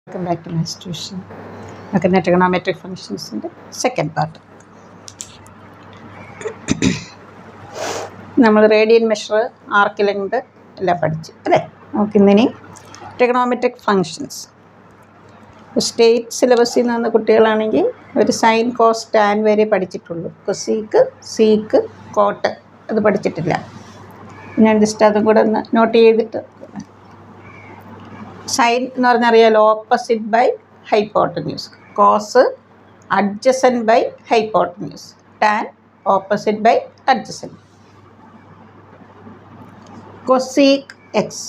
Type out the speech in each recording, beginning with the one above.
Welcome back to my institution. Okay, trigonometric functions in the second part. നമ്മൾ radian measure arc length എല്ലാം പഠിച്ചു അല്ലേ. നമുക്കിന്നിനി trigonometric functions state സിലബസിൽ നിന്ന് കുട്ടികളാണെങ്കിൽ ഒരു സൈൻ കോസ് ടാൻ വരെ പഠിച്ചിട്ടുള്ളൂ. കൊസീക്ക് സീക്ക് കോട്ട് അത് പഠിച്ചിട്ടില്ല. ഞാൻ ജസ്റ്റ് അതും കൂടെ ഒന്ന് നോട്ട് ചെയ്തിട്ട് സൈൻ എന്ന് പറഞ്ഞാൽ അറിയാലോ, opposite by hypotenuse. Cos adjacent by hypotenuse. Tan opposite by adjacent. Cosec x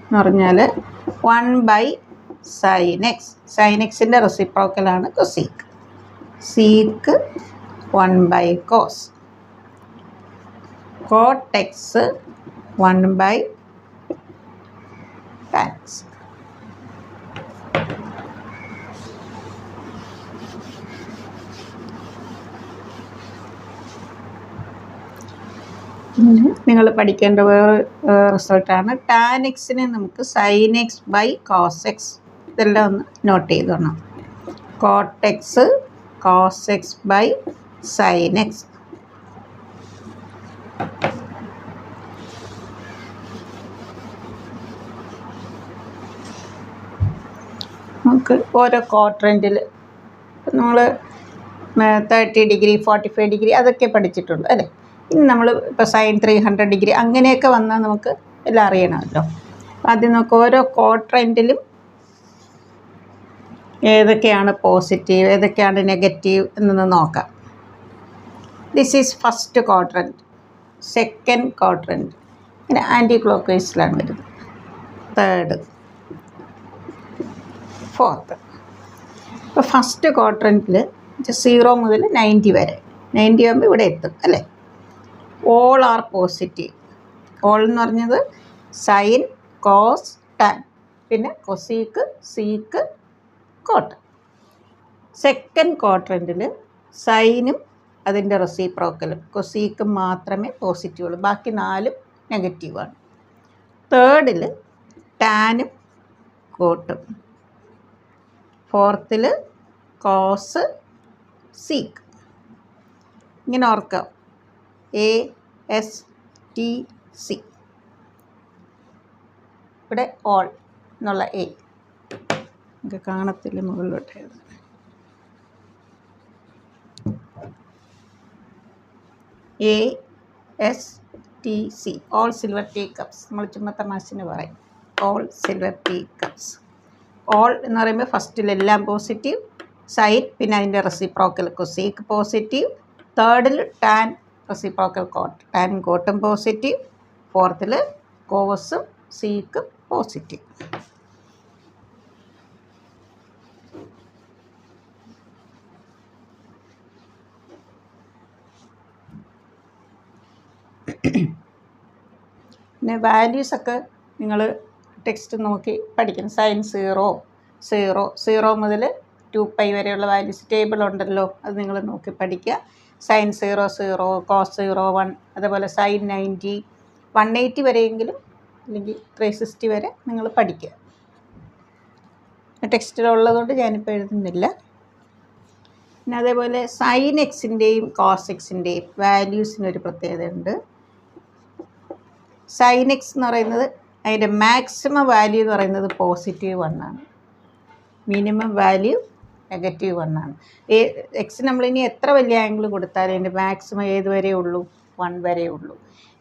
എന്ന് പറഞ്ഞാൽ 1 സൈൻ എക്സ്. സൈൻ എക്സിൻ്റെ റെസിപ്രോക്കലാണ് cosec. Sec 1 cos. Cot x 1 tan x. പിന്നെ നിങ്ങൾ പഠിക്കേണ്ട വേറെ റിസൾട്ടാണ് ടാൻ എക്സിനെ നമുക്ക് sine x by cos x. ഇതെല്ലാം ഒന്ന് നോട്ട് ചെയ്തോണം. Cot x cos x by sine x. നമുക്ക് ഓരോ ക്വാഡ്രൻറ്റിൽ നമ്മൾ 30 ഡിഗ്രി 45 ഡിഗ്രി അതൊക്കെ പഠിച്ചിട്ടുണ്ട് അല്ലേ. ഇനി നമ്മൾ ഇപ്പോൾ സൈൻ 300 ഡിഗ്രി അങ്ങനെയൊക്കെ വന്നാൽ നമുക്ക് എല്ലാം അറിയണമല്ലോ. ആദ്യം നമുക്ക് ഓരോ ക്വാഡ്രൻറ്റിലും ഏതൊക്കെയാണ് പോസിറ്റീവ് ഏതൊക്കെയാണ് നെഗറ്റീവ് എന്നൊന്ന് നോക്കാം. This is first quadrant, second quadrant, പിന്നെ ആൻറ്റി ക്ലോക്ക് വൈസിലാണ് വരുന്നത്. Third, fourth. ഇപ്പോൾ ഫസ്റ്റ് ക്വാഡ്രൻറ്റിൽ 0 മുതൽ 90 വരെ, 90 ആകുമ്പോൾ ഇവിടെ എത്തും അല്ലേ. All are positive. ഓൾ എന്ന് പറഞ്ഞത് സൈൻ കോസ് ടാൻ, പിന്നെ കൊസീക്ക് സീക്ക് കോട്ട്. സെക്കൻഡ് ക്വാഡ്രൻറ്റിൽ സൈനും അതിൻ്റെ റെസിപ്രോക്കലും കൊസീക്കും മാത്രമേ പോസിറ്റീവ് ഉള്ളൂ, ബാക്കി 4 നെഗറ്റീവാണ്. തേർഡിൽ ടാനും കോട്ടും. ഫോർത്തിൽ കോസ് സീക്ക്. ഇങ്ങനെ ഓർക്കാം, ASTC. ഇവിടെ ഓൾ എന്നുള്ള എ നമുക്ക് കാണത്തില്ല, മുകളിലോട്ട് എഴുതാം. ASTC all silver tea cups. നമ്മൾ ചുമ്മാ തമാശന് പറയും all silver tea cups. All എന്ന് പറയുമ്പോൾ ഫസ്റ്റിലെല്ലാം പോസിറ്റീവ്, സൈൻ പിന്നെ അതിൻ്റെ റെസിപ്രോക്കൽ കൊസീക്ക് പോസിറ്റീവ്. തേർഡിൽ ടാൻ റെസിപ്രോക്കൽ കോട്ട്, ടാൻ കോട്ടും പോസിറ്റീവ്. ഫോർത്തിൽ കോസും സീക്കും പോസിറ്റീവ്. പിന്നെ വാല്യൂസൊക്കെ നിങ്ങൾ ടെക്സ്റ്റ് നോക്കി പഠിക്കണം. സൈൻ 0 മുതൽ 2π വരെയുള്ള വാല്യൂസ് ടേബിൾ ഉണ്ടല്ലോ, അത് നിങ്ങൾ നോക്കി പഠിക്കുക. സൈൻ 0 കോസ് 0 1, അതേപോലെ സൈൻ 90 180 വരെയെങ്കിലും അല്ലെങ്കിൽ 360 വരെ നിങ്ങൾ പഠിക്കുക. ടെക്സ്റ്റിലുള്ളതുകൊണ്ട് ഞാനിപ്പോൾ എഴുതുന്നില്ല. പിന്നെ അതേപോലെ സൈൻ എക്സിൻ്റെയും കോസ് എക്സിൻ്റെയും വാല്യൂസിനൊരു പ്രത്യേകതയുണ്ട്. സൈൻ എക്സ് എന്ന് പറയുന്നത് അതിൻ്റെ മാക്സിമം വാല്യൂ എന്ന് പറയുന്നത് +1 ആണ്, മിനിമം വാല്യൂ -1 ആണ്. എക്സ് നമ്മളിനി എത്ര വലിയ ആംഗിൾ കൊടുത്താലും അതിൻ്റെ മാക്സിമം ഏത് വരെ ഉള്ളൂ, 1 വരെ ഉള്ളൂ.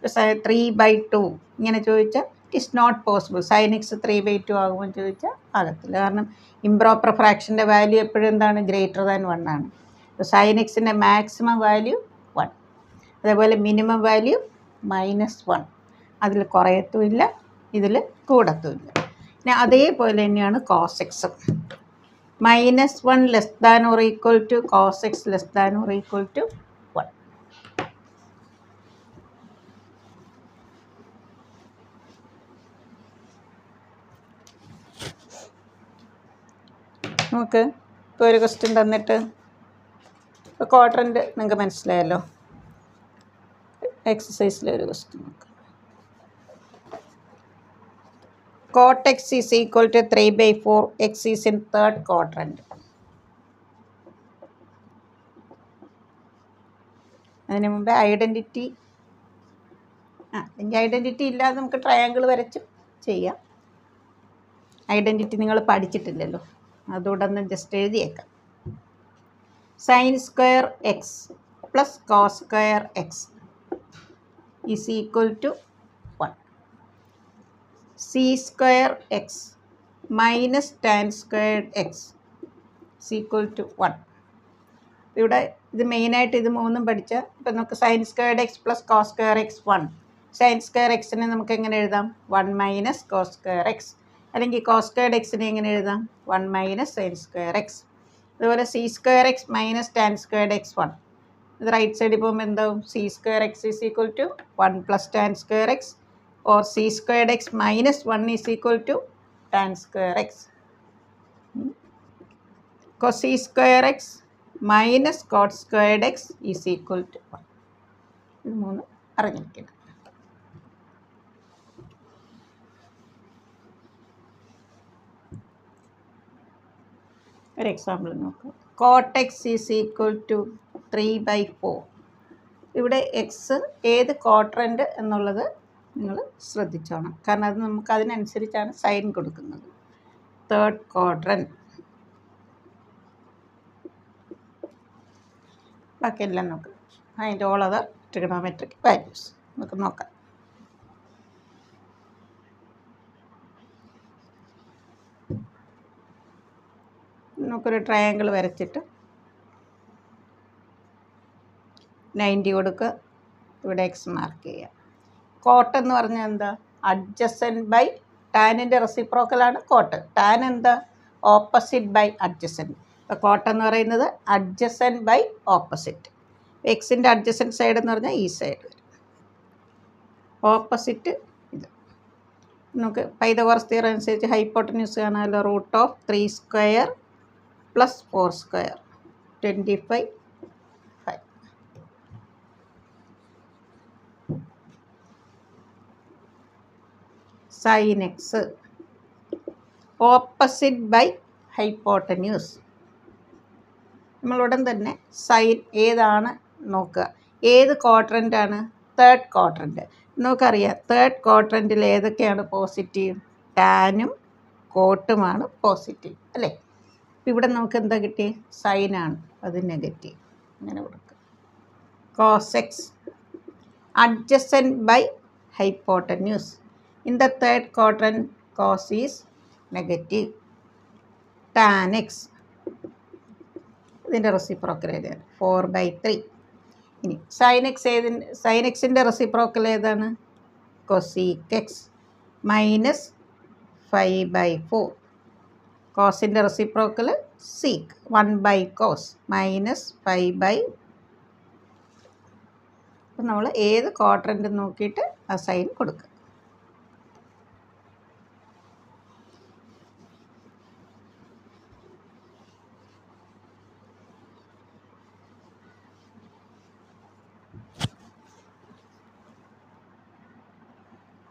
3/2 ഇങ്ങനെ ചോദിച്ചാൽ it is not possible. Sine x 3/2 ആകുമെന്ന് ചോദിച്ചാൽ ആകത്തില്ല. കാരണം ഇംപ്രോപ്പർ ഫ്രാക്ഷൻ്റെ വാല്യൂ എപ്പോഴും എന്താണ്, >1 ആണ്. സൈൻ എക്സിൻ്റെ മാക്സിമം വാല്യൂ 1, അതേപോലെ മിനിമം വാല്യൂ -1. അതിൽ കുറയത്തുമില്ല, ഇതിൽ കൂടത്തുമില്ല. പിന്നെ അതേപോലെ തന്നെയാണ് cos x. -1 less than or equal to cos x less than or equal to 1. നമുക്ക് ഇപ്പോൾ ഒരു ക്വസ്റ്റ്യൻ തന്നിട്ട് ഇപ്പോൾ ക്വാഡ്രൻറ്റ് നിങ്ങൾക്ക് മനസ്സിലായല്ലോ. എക്സസൈസിലെ ഒരു ക്വസ്റ്റ്യൻ നോക്കാം. cot x is equal to 3/4. X is in third quadrant. അതിന് മുമ്പേ ഐഡൻറ്റിറ്റി എനിക്ക് ഐഡൻറ്റിറ്റി ഇല്ലാതെ നമുക്ക് ട്രയാങ്കിൾ വരച്ച് ചെയ്യാം. ഐഡൻറ്റിറ്റി നിങ്ങൾ പഠിച്ചിട്ടില്ലല്ലോ, അതുകൂടെ ഒന്ന് ജസ്റ്റ് എഴുതിയേക്കാം. Sine square x plus cos square x is equal to 1. Sec square x minus tan squared x is equal to 1. ഇവിടെ ഇത് മെയിനായിട്ട് ഇത് മൂന്നും പഠിച്ചാൽ ഇപ്പം നമുക്ക് sine squared x plus cos square x 1. Sine square എക്സിനെ നമുക്ക് എങ്ങനെ എഴുതാം? 1 മൈനസ് കോസ് സ്ക്വയർ എക്സ്. അല്ലെങ്കിൽ കോസ് സ്ക്വയർഡ് എക്സിനെ എങ്ങനെ എഴുതാം? 1 മൈനസ് സൈൻ സ്ക്വയർ എക്സ്. അതുപോലെ sec square x minus tan squared x 1. ഇത് റൈറ്റ് സൈഡിൽ പോകുമ്പോൾ എന്താവും? Sec square x is equal to 1 plus tan square x, or sec squared x minus 1 is equal to tan square x. Cosec square x minus cot squared x is equal to 1. ഇത് മൂന്ന് അറിഞ്ഞിരിക്കണം. ഒരു example നോക്കാം. Cot x is equal to 3/4. ഇവിടെ X ഏത് quadrant എന്നുള്ളത് നിങ്ങൾ ശ്രദ്ധിച്ചോണം, കാരണം അത് നമുക്ക് അതിനനുസരിച്ചാണ് സൈൻ കൊടുക്കുന്നത്. Third quadrant. ബാക്കിയെല്ലാം നോക്കാം. അതിൻ്റെ ഓൾ അതർ ട്രിഗണോമെട്രിക് വാല്യൂസ് നമുക്ക് നോക്കാം. നമുക്കൊരു ട്രയാങ്കിൾ വരച്ചിട്ട് 90 കൊടുക്കുക. ഇവിടെ എക്സ് മാർക്ക് ചെയ്യാം. കോട്ട് എന്ന് പറഞ്ഞാൽ എന്താ? അഡ്ജസൻറ്റ് ബൈ ടാനിൻ്റെ റെസിപ്രോക്കലാണ് കോട്ട്. ടാൻ എന്താ? Opposite by adjacent. അപ്പോൾ കോട്ട് എന്ന് പറയുന്നത് അഡ്ജസൻറ്റ് ബൈ ഓപ്പോസിറ്റ്. എക്സിൻ്റെ അഡ്ജസൻറ്റ് സൈഡ് എന്ന് പറഞ്ഞാൽ ഈ സൈഡ് വരും. ഓപ്പോസിറ്റ് ഇത്. നമുക്ക് പൈതഗോറസ് തിയറം അനുസരിച്ച് ഹൈപ്പോട്ടന്യൂസ് കാണാമല്ലോ. √3 square plus 4 square 25. Sine x opposite by hypotenuse. നമ്മളുടൻ തന്നെ സൈൻ ഏതാണ് നോക്കുക. ഏത് ക്വാഡ്രൻ്റാണ്? Third quadrant. നമുക്കറിയാം തേർഡ് ക്വാഡ്രൻറ്റിൽ ഏതൊക്കെയാണ് പോസിറ്റീവ്? ടാനും കോട്ടുമാണ് പോസിറ്റീവ് അല്ലേ? ഇവിടെ നമുക്ക് എന്താ കിട്ടി? സൈനാണ്, അത് നെഗറ്റീവ്. അങ്ങനെ കൊടുക്കുക. Cos x adjacent by hypotenuse. In the third quadrant cos is negative. Tan x ഇതിൻ്റെ റെസിപ്രോക്കൽ ഏതാണ്? 4/3. ഇനി സൈൻ എക്സിൻ്റെ റെസിപ്രോക്കൽ ഏതാണ്? Cosec x minus 5/4. കോസിൻ്റെ റെസിപ്രോക്കൽ സീക്ക് 1/cos മൈനസ് 5/. അപ്പം നമ്മൾ ഏത് ക്വാഡ്രൻ്റ് നോക്കിയിട്ട് ആ സൈൻ കൊടുക്കുക.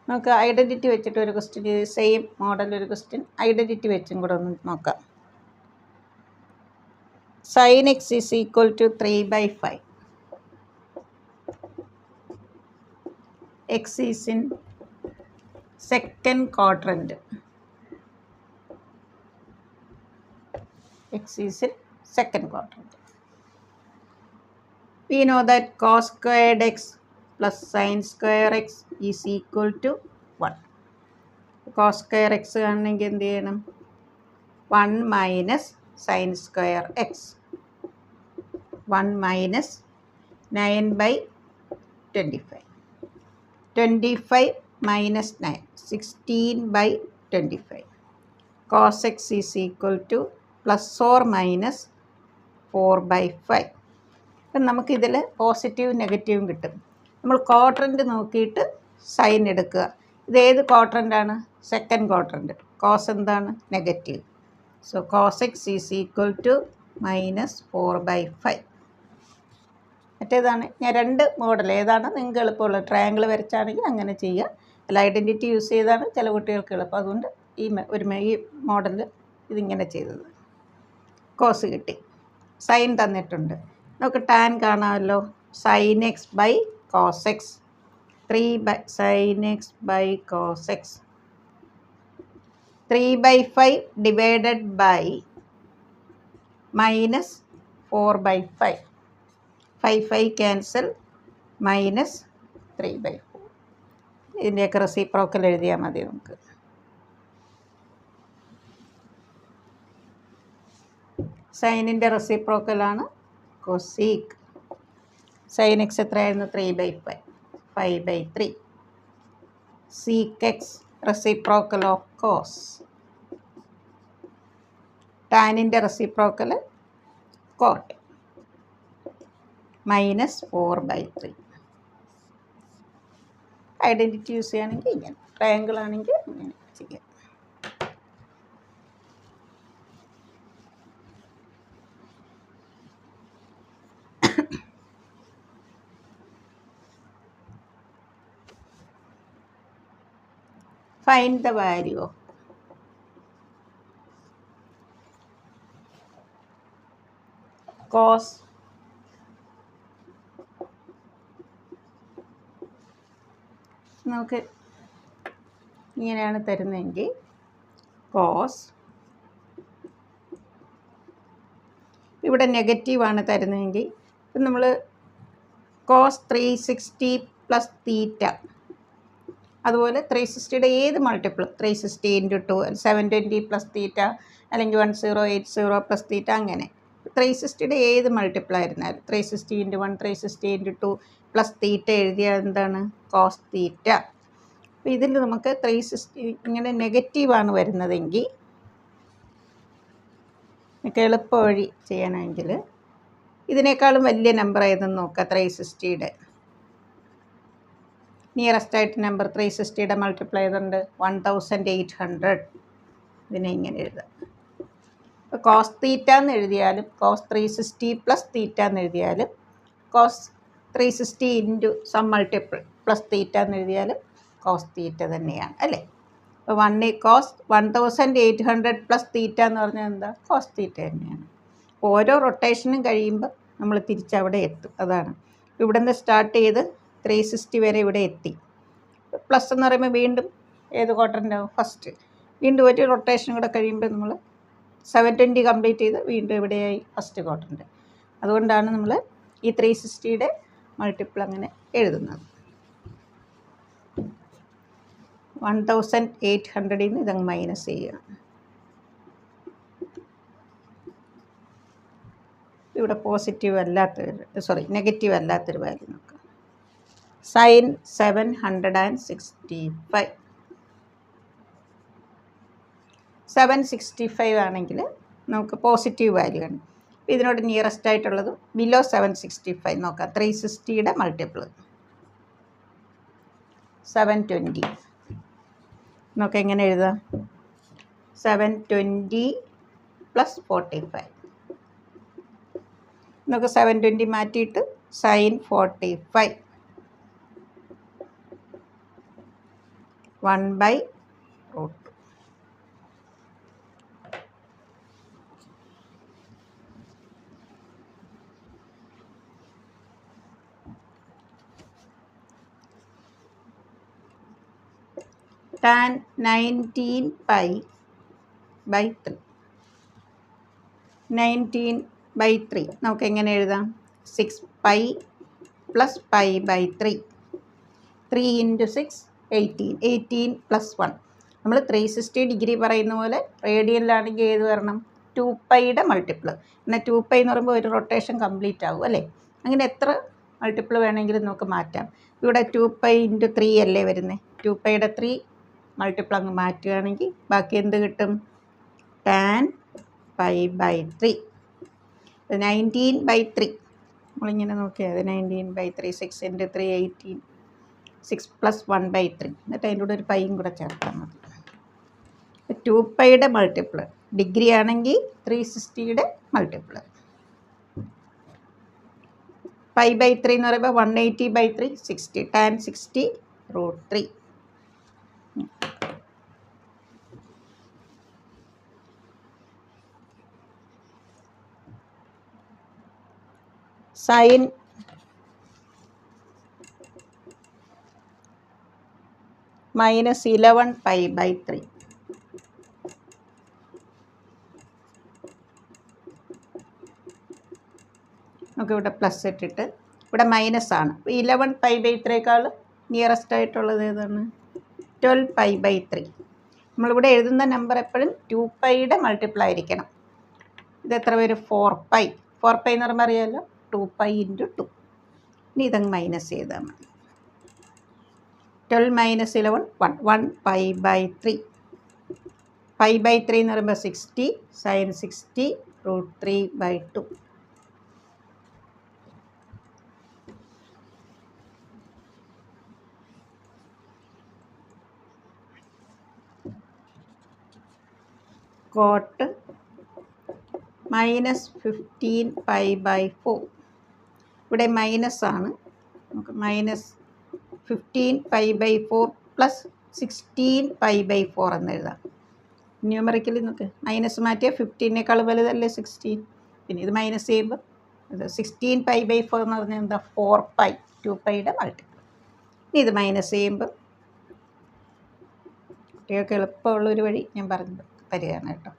നമുക്ക് ഐഡൻറ്റിറ്റി വെച്ചിട്ട് ഒരു ക്വസ്റ്റ്യൻ, സെയിം മോഡൽ ഒരു ക്വസ്റ്റ്യൻ ഐഡൻറ്റിറ്റി വെച്ചും കൂടെ ഒന്ന് നോക്കാം. Sine x is equal to 3/5. X is in second quadrant. X is in second quadrant. We know that cos squared x plus sine square x is equal to 1. Cos square x കാണണമെങ്കിൽ എന്ത് ചെയ്യണം? 1 minus sine square x. 1 minus 9/25. 25 minus 9 16/25. Cos x is equal to plus or minus 4/5. അപ്പം നമുക്കിതിൽ പോസിറ്റീവും നെഗറ്റീവും കിട്ടും. നമ്മൾ quadrant നോക്കിയിട്ട് സൈൻ എടുക്കുക. ഇതേത് ക്വാഡ്രൻ്റാണ്? Second quadrant. കോസ് എന്താണ്? Negative. So cos x is equal to minus 4/5. മറ്റേതാണ് ഞാൻ 2 മോഡൽ ഏതാണ് നിങ്ങൾക്ക് എളുപ്പമുള്ളത്? ട്രയാങ്കിൾ വരച്ചാണെങ്കിൽ അങ്ങനെ ചെയ്യുക, അല്ല ഐഡൻറ്റിറ്റി യൂസ് ചെയ്താണ് ചില കുട്ടികൾക്ക് എളുപ്പം. അതുകൊണ്ട് ഈ മോഡൽ ഇതിങ്ങനെ ചെയ്തത്. കോസ് കിട്ടി. സൈൻ തന്നിട്ടുണ്ട്. നമുക്ക് ടാൻ കാണാമല്ലോ. Sine x by cos x. 3 sin x by cos x. 3/5 divided by minus 4/5. 5 cancel minus 3/4. ഇതിൻ്റെയൊക്കെ റെസിപ്രോക്കൽ എഴുതിയാൽ മതി നമുക്ക്. സൈനിൻ്റെ റെസിപ്രോക്കലാണ് കൊസീക്ക്. സൈൻ എക്സ് എത്രയായിരുന്നു? 3/5. 5/3. sec x reciprocal of cos. ടാനിൻ്റെ റെസിപ്രോക്കൽ കോട്ട് -4/3. ഐഡൻറ്റിറ്റി യൂസ് ചെയ്യുകയാണെങ്കിൽ ഇങ്ങനെ, ട്രയാങ്കിൾ ആണെങ്കിൽ ഇങ്ങനെ ചെയ്യാം. Find the value of cos നമുക്ക് ഇങ്ങനെയാണ് തരുന്നതെങ്കിൽ കോസ് ഇവിടെ നെഗറ്റീവാണ് തരുന്നതെങ്കിൽ ഇപ്പം നമ്മൾ കോസ് 360 പ്ലസ് തീറ്റ, അതുപോലെ 360യുടെ ഏത് മൾട്ടിപ്പിൾ 360 × 2 720 പ്ലസ് തീറ്റ അല്ലെങ്കിൽ 1080 പ്ലസ് തീറ്റ, അങ്ങനെ 360യുടെ ഏത് മൾട്ടിപ്പിൾ ആയിരുന്നാലും 360 × 1 360 × 2 പ്ലസ് തീറ്റ എഴുതിയാൽ എന്താണ്? Cos theta. അപ്പോൾ ഇതിൽ നമുക്ക് 360 ഇങ്ങനെ നെഗറ്റീവാണ് വരുന്നതെങ്കിൽ നമുക്ക് എളുപ്പ വഴി ചെയ്യാനാണെങ്കിൽ ഇതിനേക്കാളും വലിയ നമ്പർ ഏതെന്ന് നോക്കുക. 360യുടെ നിയറസ്റ്റ് ആയിട്ട് നമ്പർ 360യുടെ മൾട്ടിപ്ലൈ ചെയ്തുകൊണ്ട് 1800. ഇതിനെ ഇങ്ങനെ എഴുതാം. ഇപ്പോൾ കോസ് തീറ്റ എന്ന് എഴുതിയാലും കോസ് 360 പ്ലസ് തീറ്റ എന്ന് എഴുതിയാലും cos 360 into some multiple plus theta എന്ന് എഴുതിയാലും കോസ് തീറ്റ തന്നെയാണ് അല്ലേ. അപ്പോൾ കോസ് 1800 പ്ലസ് തീറ്റ എന്ന് പറഞ്ഞാൽ എന്താ? കോസ് തീറ്റ തന്നെയാണ്. ഓരോ റൊട്ടേഷനും കഴിയുമ്പോൾ നമ്മൾ തിരിച്ചവിടെ എത്തും. അതാണ് ഇവിടെ നിന്ന് സ്റ്റാർട്ട് ചെയ്ത് 360 വരെ ഇവിടെ എത്തി. പ്ലസ് എന്ന് പറയുമ്പോൾ വീണ്ടും ഏത് ക്വാഡ്രൻ്റ് ആവും? ഫസ്റ്റ്. വീണ്ടും ഒരു റൊട്ടേഷൻ കൂടെ കഴിയുമ്പോൾ നമ്മൾ 720 കംപ്ലീറ്റ് ചെയ്ത് വീണ്ടും ഇവിടെയായി ഫസ്റ്റ് ക്വാഡ്രൻ്റ്. അതുകൊണ്ടാണ് നമ്മൾ ഈ 360യുടെ മൾട്ടിപ്പിൾ അങ്ങനെ എഴുതുന്നത്. 1800 നിന്ന് ഇതങ്ങ് മൈനസ് ചെയ്യുക. ഇവിടെ പോസിറ്റീവ് അല്ലാത്തൊരു നെഗറ്റീവ് അല്ലാത്തൊരു വാല്യൂ നോക്കാം. സൈൻ 765. 765 ആണെങ്കിൽ നമുക്ക് പോസിറ്റീവ് വാല്യൂ ആണ്. ഇതിനോട് നിയറസ്റ്റ് ആയിട്ടുള്ളത് ബിലോ 765 നോക്കാം. 360യുടെ മൾട്ടിപ്പിൾ 720. നമുക്ക് എങ്ങനെ എഴുതാം? 720 പ്ലസ് 45. നമുക്ക് 720 മാറ്റിയിട്ട് സൈൻ 45 1/√2. tan 19π/3. 19/3 നമുക്ക് എങ്ങനെ എഴുതാം? 6π പ്ലസ് π/3. 3 × 6 18. 18 + 1. നമ്മൾ 360 ഡിഗ്രി പറയുന്ന പോലെ റേഡിയനിലാണെങ്കിൽ ഏത് വരണം? 2πയുടെ മൾട്ടിപ്പിൾ. എന്നാൽ 2π എന്ന് പറയുമ്പോൾ ഒരു റൊട്ടേഷൻ കംപ്ലീറ്റ് ആവും അല്ലേ. അങ്ങനെ എത്ര മൾട്ടിപ്പിൾ വേണമെങ്കിലും നമുക്ക് മാറ്റാം. ഇവിടെ 2π × 3 അല്ലേ വരുന്നത്. 2πയുടെ 3 മൾട്ടിപ്പിൾ അങ്ങ് മാറ്റുകയാണെങ്കിൽ ബാക്കി എന്ത് കിട്ടും? tan π/3. 19/3 നമ്മളിങ്ങനെ നോക്കിയാൽ 19/3 6 × 3 18. 6 + 1/3. എന്നിട്ട് അതിൻ്റെ കൂടെ ഒരു പൈയും കൂടെ ചേർത്താൽ മതി. 2πയുടെ മൾട്ടിപ്പിൾ ഡിഗ്രി ആണെങ്കിൽ 360യുടെ മൾട്ടിപ്പിൾ. π/3 എന്ന് പറയുമ്പോൾ 180/3 60. tan 60 √3. സൈൻ -11π/3. നമുക്ക് ഇവിടെ പ്ലസ് ഇട്ടിട്ട് ഇവിടെ മൈനസ് ആണ്. 11π/3 നിയറസ്റ്റ് ആയിട്ടുള്ളത് ഏതാണ്? 12π/3. നമ്മളിവിടെ എഴുതുന്ന നമ്പർ എപ്പോഴും 2πയുടെ മൾട്ടിപ്പിൾ ആയിരിക്കണം. ഇത് എത്ര വരും? 4π. 4π എന്ന് പറയുമ്പോൾ അറിയാമല്ലോ, 2π × 2. ഇനി ഇതങ്ങ് മൈനസ് ചെയ്താൽ മതി. 12 - 11 1π/3. π/3 എന്ന് പറയുമ്പോൾ 60 sin 60 √3/2. കോട്ട് -15π/4. ഇവിടെ മൈനസ് ആണ്. നമുക്ക് -15π/4 + 16π/4 എന്ന് എഴുതാം. ന്യൂമറിക്കലി നമുക്ക് മൈനസ് മാറ്റിയാൽ 15നേക്കാൾ വലുതല്ലേ 16. പിന്നെ ഇത് മൈനസ് ചെയ്യുമ്പോൾ ഇത് 16π/4 എന്ന് പറഞ്ഞാൽ എന്താ? 4π, 2πയുടെ മൾട്ടിപ്പിൾ. ഇനി ഇത് മൈനസ് ചെയ്യുമ്പോൾ കുട്ടികൾക്ക് എളുപ്പമുള്ളൊരു വഴി ഞാൻ പറഞ്ഞു തരികയാണ് കേട്ടോ.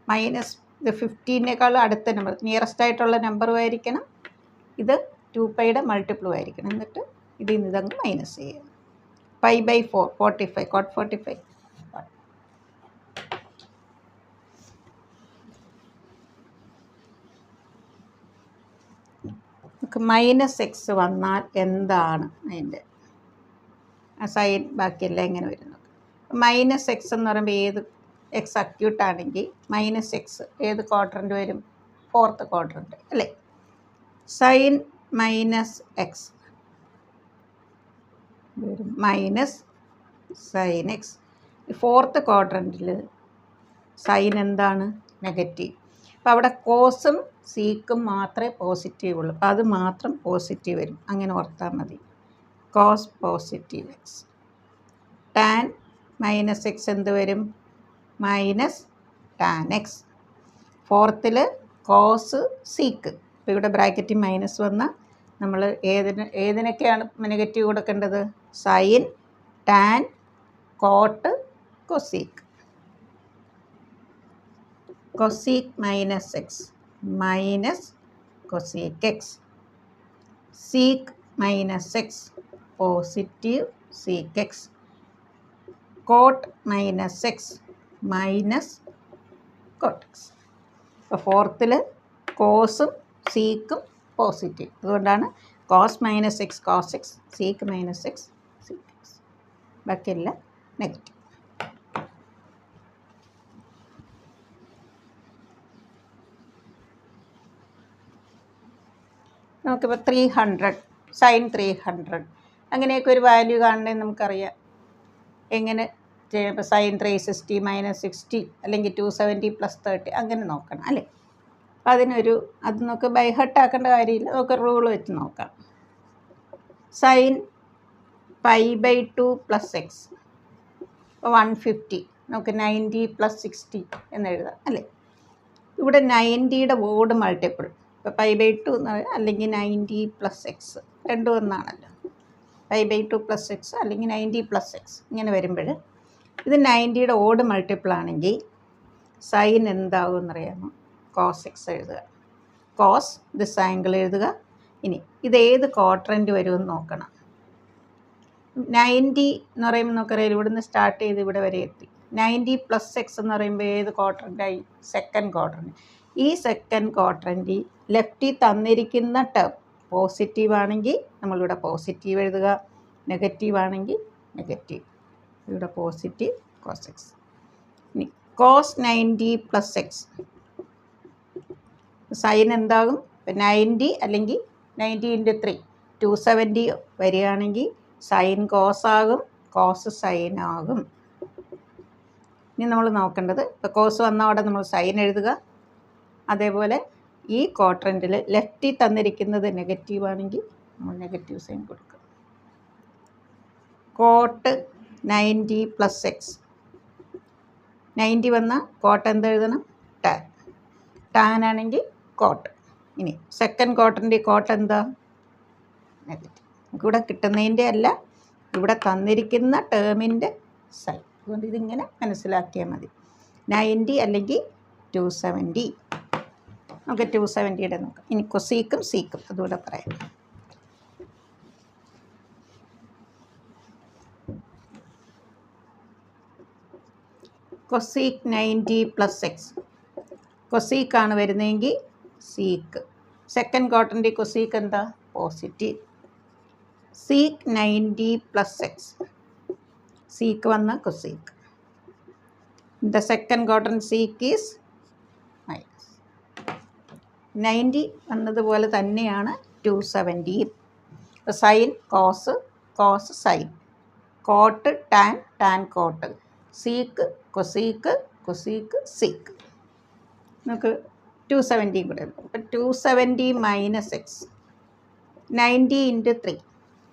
മൈനസ് ഇത് 15നേക്കാൾ അടുത്ത നമ്പർ, നിയറസ്റ്റ് ആയിട്ടുള്ള നമ്പറും ആയിരിക്കണം, ഇത് 2πയുടെ മൾട്ടിപ്പിളും ആയിരിക്കണം. എന്നിട്ട് ഇതിൽ നിന്ന് ഇതങ്ങ് മൈനസ് ചെയ്യുക. π/4 45, കോട്ട് 45. നമുക്ക് -x വന്നാൽ എന്താണ് അതിൻ്റെ സൈൻ? ബാക്കിയെല്ലാം എങ്ങനെ വരുന്നത്? -x എന്ന് പറയുമ്പോൾ ഏത് എക്സ് അക്യൂട്ട് ആണെങ്കിൽ -x ഏത് ക്വാഡ്രൻ്റ് വരും? 4th ക്വാഡ്രൻ്റ് അല്ലേ? സൈൻ -x വരും -sin x. 4th ക്വാഡ്രൻറ്റിൽ സൈൻ എന്താണ്? നെഗറ്റീവ്. അപ്പോൾ അവിടെ കോസും സീക്കും മാത്രമേ പോസിറ്റീവ് ഉള്ളൂ. അപ്പോൾ അത് മാത്രം പോസിറ്റീവ് വരും. അങ്ങനെ ഓർത്താൽ മതി. Cos positive x. Tan -x എന്ത് വരും? -tan x. 4th cos sec. ഇപ്പോൾ ഇവിടെ ബ്രാക്കറ്റിൽ മൈനസ് വന്നാൽ നമ്മൾ ഏതിനൊക്കെയാണ് നെഗറ്റീവ് കൊടുക്കേണ്ടത്? Sine, tan, cot, cosec. Cosec -x -cosec x. Sec -x positive sec x. Cot -x cot x. അപ്പോൾ 4th കോസും സീക്കും പോസിറ്റീവ്. അതുകൊണ്ടാണ് cos -x cos x, sec -x sec x. ബാക്കിയെല്ലാം നെഗറ്റീവ്. നമുക്കിപ്പോൾ 300 സൈൻ 300 അങ്ങനെയൊക്കെ ഒരു വാല്യൂ കാണണമെന്ന് നമുക്കറിയാം. എങ്ങനെ ചെയ്യാം? ഇപ്പോൾ സൈൻ 360 -60 അല്ലെങ്കിൽ 270 + 30 അങ്ങനെ നോക്കണം അല്ലേ? അപ്പോൾ അത് നമുക്ക് ബൈഹർട്ട് ആക്കേണ്ട കാര്യമില്ല. നമുക്ക് റൂൾ വെച്ച് നോക്കാം. സൈൻ π/2 + x അപ്പോൾ 150. നമുക്ക് 90 + 60 എന്ന് എഴുതാം അല്ലേ? ഇവിടെ 90യുടെ ഓഡ് മൾട്ടിപ്പിൾ. ഇപ്പോൾ π/2 എന്ന് പറയുന്നത് അല്ലെങ്കിൽ 90 + x രണ്ടും ഒന്നാണല്ലോ. π/2 + x അല്ലെങ്കിൽ 90 + x ഇങ്ങനെ വരുമ്പോൾ ഇത് 90യുടെ ഓഡ് മൾട്ടിപ്പിൾ ആണെങ്കിൽ സൈൻ എന്താകും എന്നറിയാമോ? കോസ് x എഴുതുക. കോസ് ദിസ് ആംഗിൾ എഴുതുക. ഇനി ഇത് ഏത് ക്വാഡ്രൻ്റ് വരുമെന്ന് നോക്കണം. 90 എന്ന് പറയുമ്പോൾ നമുക്കറിയാം ഇവിടുന്ന് സ്റ്റാർട്ട് ചെയ്ത് ഇവിടെ വരെ എത്തി. 90 + x എന്ന് പറയുമ്പോൾ ഏത് ക്വാഡ്രൻ്റായി? Second quadrant. ഈ സെക്കൻഡ് ക്വാഡ്രൻ്റിൽ ലെഫ്റ്റിൽ തന്നിരിക്കുന്ന ടേം പോസിറ്റീവ് ആണെങ്കിൽ നമ്മളിവിടെ പോസിറ്റീവ് എഴുതുക, നെഗറ്റീവ് ആണെങ്കിൽ നെഗറ്റീവ്. ഇവിടെ പോസിറ്റീവ് കോസ് x. ഇനി കോസ് 90 + x സൈൻ എന്താകും? 90 അല്ലെങ്കിൽ 90 × 3 270 വരികയാണെങ്കിൽ സൈൻ കോസ് ആകും, കോസ് സൈൻ ആകും. ഇനി നമ്മൾ നോക്കേണ്ടത് ഇപ്പോൾ കോസ് വന്ന അവിടെ നമ്മൾ സൈൻ എഴുതുക. അതേപോലെ ഈ ക്വാഡ്രൻ്റിൽ ലെഫ്റ്റിൽ തന്നിരിക്കുന്നത് നെഗറ്റീവ് ആണെങ്കിൽ നമ്മൾ നെഗറ്റീവ് സൈൻ കൊടുക്കുക. കോട്ട് 90 + x 90 വന്നാൽ കോട്ട് എന്ത് എഴുതണം? ടാൻ. ടാൻ ആണെങ്കിൽ കോട്ട്. ഇനി സെക്കൻഡ് ക്വാർട്ടറിൻ്റെ കോട്ട് എന്താ? നെഗറ്റീവ്. ഇവിടെ കിട്ടുന്നതിൻ്റെ അല്ല, ഇവിടെ തന്നിരിക്കുന്ന ടേമിൻ്റെ സൈൻ. അതുകൊണ്ട് ഇതിങ്ങനെ മനസ്സിലാക്കിയാൽ മതി. 90 അല്ലെങ്കിൽ 270. നമുക്ക് 270യുടെ നോക്കാം. ഇനി കൊസീക്കും സീക്കും അതുകൂടെ പറയാം. Cosec 90 + x. കൊസീക്കാണ് വരുന്നതെങ്കിൽ സീക്ക്. സെക്കൻഡ് ക്വാർട്ടറിൻ്റെ കൊസീക്ക് എന്താ? പോസിറ്റീവ്. Sec 90 + x. സീക്ക് വന്ന cosec. The second quarter sec is minus. 90 വന്നതുപോലെ തന്നെയാണ് 270. Sine cos, cos sine, cot tan, tan cot, sec cosec, cosec sec. നമുക്ക് 270 കൂടെ. അപ്പം 270 - x. 90 × 3.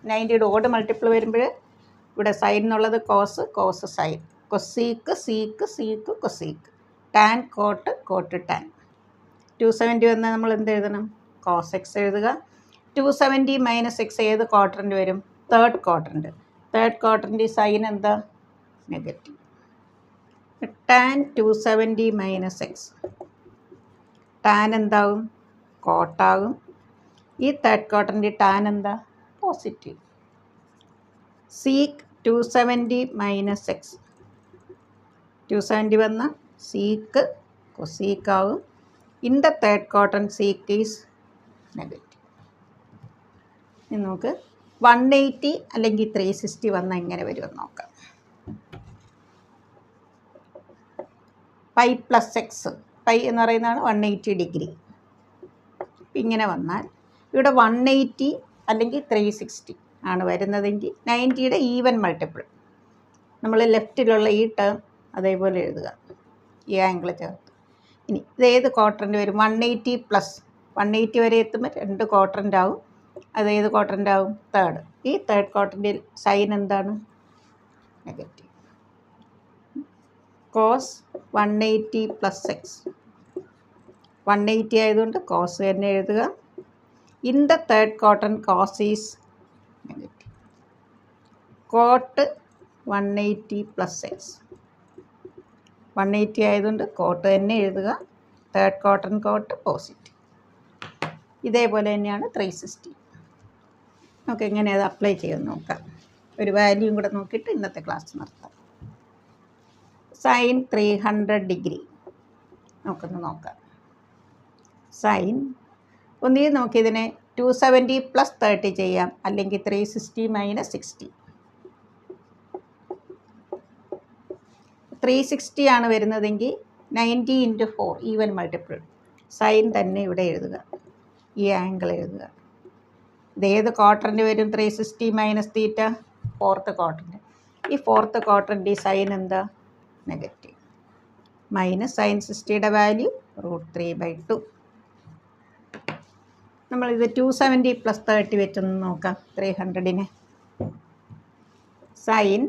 90യുടെ ഓഡ് മൾട്ടിപ്പിൾ വരുമ്പോൾ ഇവിടെ സൈൻ എന്നുള്ളത് cos, cos sine, cosec sec, sec cosec, tan cot, cot tan. 270 വന്നാൽ നമ്മൾ എന്ത് എഴുതണം? കോസ് എക്സ് എഴുതുക. 270 - x ഏത് ക്വാർട്ടറിൻ്റെ വരും? തേർഡ് ക്വാർട്ടറിൻ്റെ. തേർഡ് ക്വാർട്ടറിൻ്റെ സൈൻ എന്താ? നെഗറ്റീവ്. Tan 270 - x. ടാൻ എന്താവും? കോട്ടാകും. ഈ തേർഡ് ക്വാർട്ടറിൻ്റെ ടാൻ എന്താ? പോസിറ്റീവ്. Sec 270 - x. 270 വന്ന സീക്ക് കൊസീക്കാവും. In the third quarter sec is negative. ഇനി നമുക്ക് 180 അല്ലെങ്കിൽ 360 വന്നാൽ എങ്ങനെ വരുമെന്ന് നോക്കാം. Pi + x. പൈ എന്ന് പറയുന്നതാണ് 180 ഡിഗ്രി. ഇങ്ങനെ വന്നാൽ ഇവിടെ 180 അല്ലെങ്കിൽ 360 ആണ് വരുന്നതെങ്കിൽ 90യുടെ ഈവൻ മൾട്ടിപ്പിൾ നമ്മൾ ലെഫ്റ്റിലുള്ള ഈ ടേം അതേപോലെ എഴുതുക, ഈ ആംഗിൾ ചേർത്ത്. ഇനി ഇതേത് ക്വാർട്ടറിൻ്റെ വരും? 180 + 180 വരെ എത്തുമ്പോൾ 2 ക്വാർട്ടറിൻ്റെ ആവും. അതേത് ക്വാർട്ടറിൻ്റെ ആവും? തേർഡ്. ഈ തേർഡ് ക്വാർട്ടറിൻ്റെ സൈൻ എന്താണ്? നെഗറ്റീവ്. Cos 180 + x. 180 ആയതുകൊണ്ട് കോസ് തന്നെ എഴുതുക. In the third quarter cos is negative. Cot 180 + x. 180 ആയതുകൊണ്ട് കോട്ട് തന്നെ എഴുതുക. Third quarter cot positive. ഇതേപോലെ തന്നെയാണ് 360. നമുക്ക് എങ്ങനെ അത് അപ്ലൈ ചെയ്തെന്ന് നോക്കാം. ഒരു വാല്യൂം കൂടെ നോക്കിയിട്ട് ഇന്നത്തെ ക്ലാസ് നിർത്താം. സൈൻ 300 ഡിഗ്രി നമുക്കൊന്ന് നോക്കാം. സൈൻ ഒന്നുകിൽ നമുക്കിതിനെ 270 + 30 ചെയ്യാം, അല്ലെങ്കിൽ 360 - 60. 360 ആണ് വരുന്നതെങ്കിൽ 90 × 4 ഈവൻ മൾട്ടിപ്പിൾ. സൈൻ തന്നെ ഇവിടെ എഴുതുക, ഈ ആംഗിൾ എഴുതുക. ഇതേത് ക്വാർട്ടറിൻ്റെ വരും? 360 - θ, ഫോർത്ത് ക്വാർട്ടറിൻ്റെ. ഈ ഫോർത്ത് ക്വാർട്ടറിൻ്റെ സൈൻ എന്താ? നെഗറ്റീവ്. മൈനസ് സൈൻ 60യുടെ വാല്യൂ √3/2. നമ്മളിത് 270 + 30 വെച്ചൊന്ന് നോക്കാം. 300നെ സൈൻ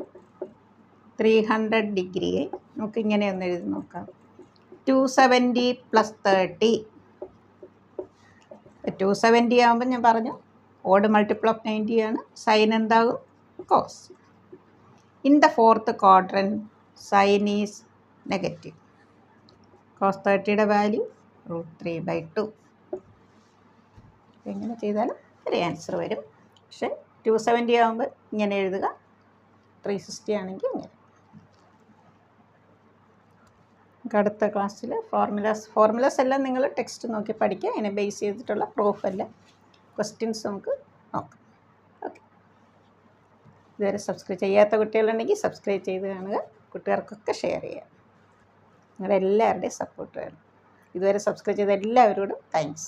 300 ഡിഗ്രിയെ നമുക്കിങ്ങനെ ഒന്ന് എഴുതി നോക്കാം. 270 + 30. 270 ആകുമ്പോൾ ഞാൻ പറഞ്ഞു ഓഡ് മൾട്ടിപ്പിൾ ഓഫ് 90 ആണ്. സൈൻ എന്താകും? Cos. In the fourth quadrant sine is negative. Cos 30യുടെ വാല്യൂ √3/2. എങ്ങനെ ചെയ്താലും ഒരു ആൻസർ വരും. പക്ഷേ 270 ആകുമ്പോൾ ഇങ്ങനെ എഴുതുക, 360 ആണെങ്കിൽ ഇങ്ങനെ. അടുത്ത ക്ലാസ്സിൽ ഫോർമുലാസ് എല്ലാം നിങ്ങൾ ടെക്സ്റ്റ് നോക്കി പഠിക്കുക. അതിനെ ബേസ് ചെയ്തിട്ടുള്ള പ്രൂഫ് എല്ലാം ക്വസ്റ്റ്യൻസ് നമുക്ക് നോക്കാം. ഓക്കെ. ഇതുവരെ സബ്സ്ക്രൈബ് ചെയ്യാത്ത കുട്ടികളുണ്ടെങ്കിൽ സബ്സ്ക്രൈബ് ചെയ്ത് കാണുക. കുട്ടികൾക്കൊക്കെ ഷെയർ ചെയ്യുക. നിങ്ങളെല്ലാവരുടെയും സപ്പോർട്ട് വേണം. ഇതുവരെ സബ്സ്ക്രൈബ് ചെയ്ത എല്ലാവരോടും താങ്ക്സ്.